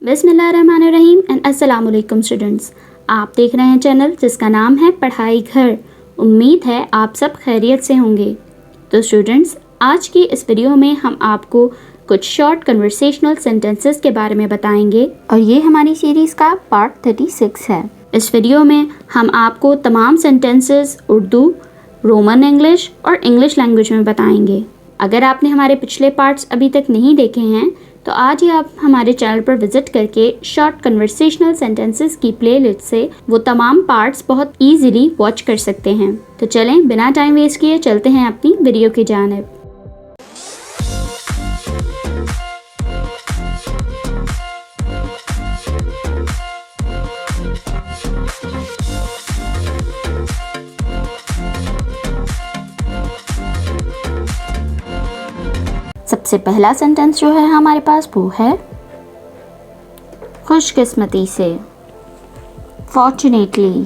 बिस्मिल्लाहिर्रहमानिर्रहीम एंड अस्सलाम वालेकुम स्टूडेंट्स। आप देख रहे हैं चैनल जिसका नाम है पढ़ाई घर। उम्मीद है आप सब खैरियत से होंगे। तो स्टूडेंट्स, आज की इस वीडियो में हम आपको कुछ शॉर्ट कन्वर्सेशनल सेंटेंसेस के बारे में बताएंगे और ये हमारी सीरीज़ का पार्ट 36 है। इस वीडियो में हम आपको तमाम सेंटेंसेस उर्दू, रोमन इंग्लिश और इंग्लिश लैंग्वेज में बताएंगे। अगर आपने हमारे पिछले पार्ट्स अभी तक नहीं देखे हैं तो आज ही आप हमारे चैनल पर विजिट करके शॉर्ट कन्वर्सेशनल सेंटेंसेस की प्लेलिस्ट से वो तमाम पार्ट्स बहुत इजीली वॉच कर सकते हैं। तो चलें बिना टाइम वेस्ट किए चलते हैं अपनी वीडियो की जानिब। सबसे पहला सेंटेंस जो है हमारे पास वो है खुशकिस्मती से। Fortunately,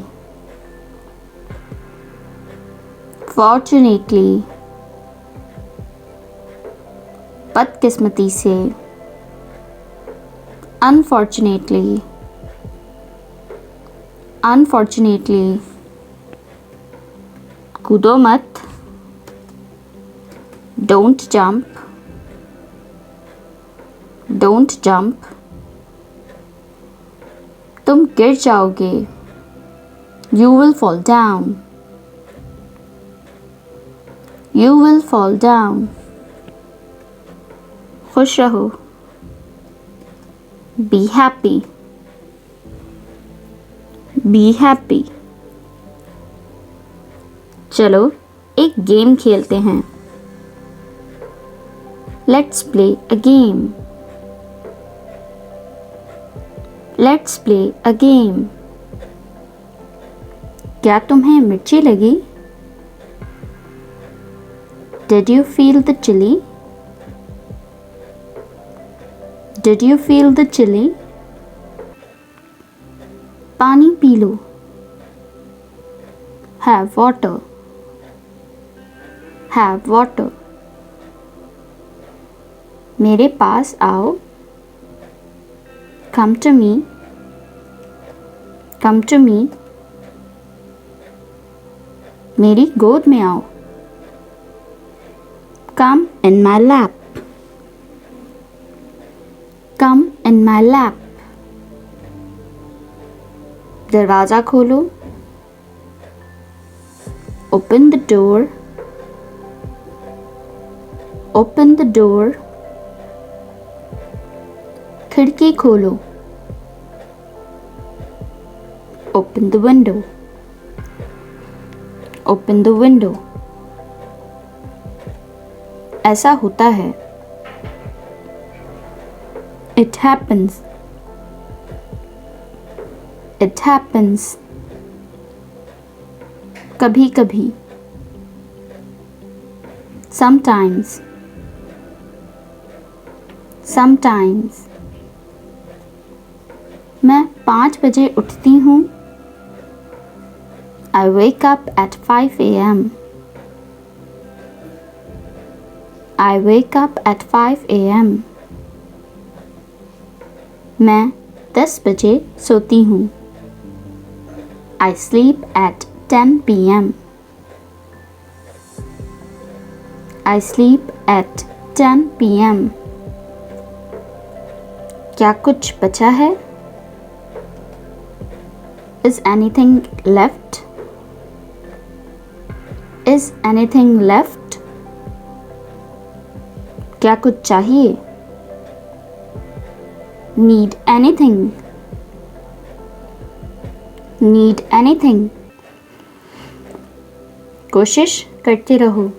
fortunately. बदकिस्मती से। Unfortunately, unfortunately. कूदो मत। Don't jump, don't jump. तुम गिर जाओगे। You will fall down, you will fall down. खुश रहो। Be happy, be happy. चलो एक गेम खेलते हैं। Let's play a game, let's play a game. क्या तुम्हें मिर्ची लगी? Did you feel the chilli? Did you feel the chilli? पानी पी लो। Have water, have water. मेरे पास आओ। Come to me, come to me। मेरी गोद में आओ। Come in my lap, come in my lap। दरवाज़ा खोलो। Open the door, open the door। खिड़की खोलो। Open the window, open the window। ऐसा होता है। It happens, it happens। कभी कभी। Sometimes, sometimes। मैं 5 बजे उठती हूँ। I wake up at 5 a.m. I wake up at 5 a.m. मैं 10 बजे सोती हूँ। I sleep at 10 p.m. I sleep at 10 p.m. क्या कुछ बचा है? Is anything left? Is anything left? क्या कुछ चाहिए? Need anything? Need anything? कोशिश करते रहो।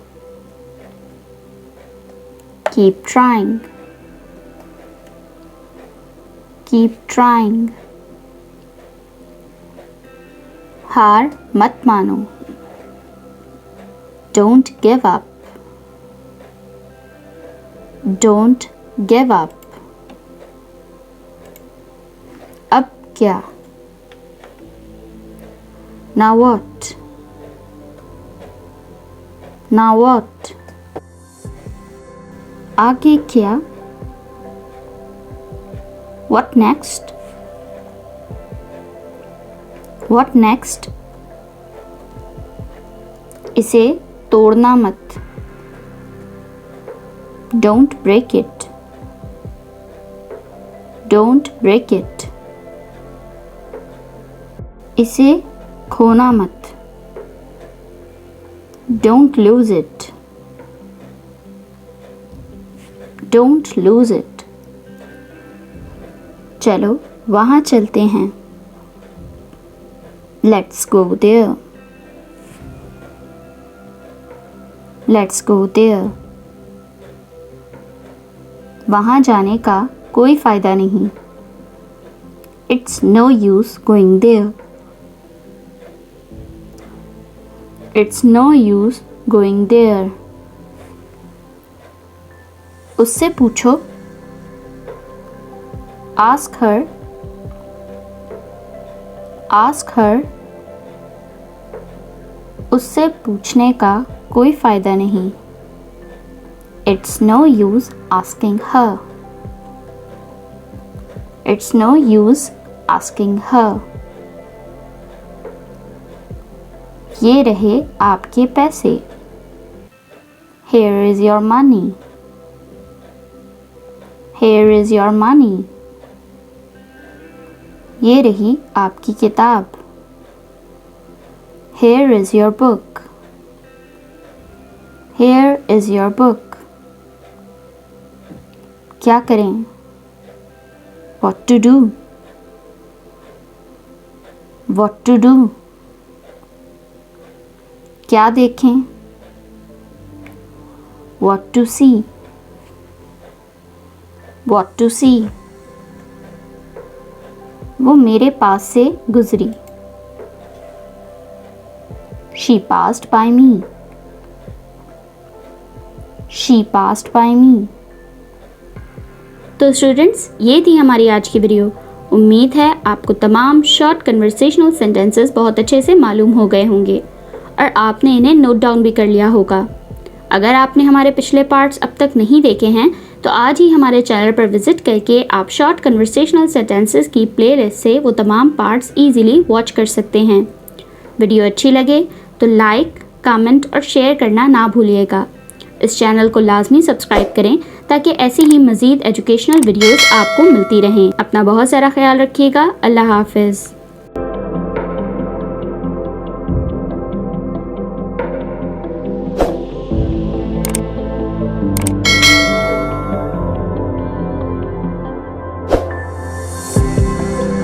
Keep trying, keep trying। हार मत मानो। Don't give up, don't give up। अब क्या? Now what? Now what? आगे क्या? What next? What next? इसे तोड़ना मत. Don't break it. Don't break it. इसे खोना मत. Don't lose it. Don't lose it. चलो वहाँ चलते हैं. Let's go there. Let's go there. वहाँ जाने का कोई फ़ायदा नहीं. It's no use going there. It's no use going there. उससे पूछो. Ask her. Ask her. उससे पूछने का कोई फ़ायदा नहीं. It's no use asking her. It's no use asking her. ये रहे आपके पैसे. Here is your money. Here is your money. ये रही आपकी किताब. Here is your book. Here is your book. क्या करें? What to do? What to do? क्या देखें? What to see? What to see? वो मेरे पास से गुजरी. She passed by me. She passed by me. तो स्टूडेंट्स, ये थी हमारी आज की वीडियो. उम्मीद है आपको तमाम शॉर्ट कन्वर्सेशनल सेंटेंसेस बहुत अच्छे से मालूम हो गए होंगे और आपने इन्हें नोट डाउन भी कर लिया होगा. अगर आपने हमारे पिछले पार्ट्स अब तक नहीं देखे हैं तो आज ही हमारे चैनल पर विजिट करके आप शॉर्ट कन्वर्सेशनल सेंटेंसेस की प्लेलिस्ट से वो तमाम पार्ट्स इजीली वॉच कर सकते हैं. वीडियो अच्छी लगे तो लाइक, कमेंट और शेयर करना ना भूलिएगा. इस चैनल को लाजमी सब्सक्राइब करें ताकि ऐसी ही मज़ीद एजुकेशनल वीडियोस आपको मिलती रहें. अपना बहुत सारा ख्याल रखिएगा. अल्लाह हाफिज़.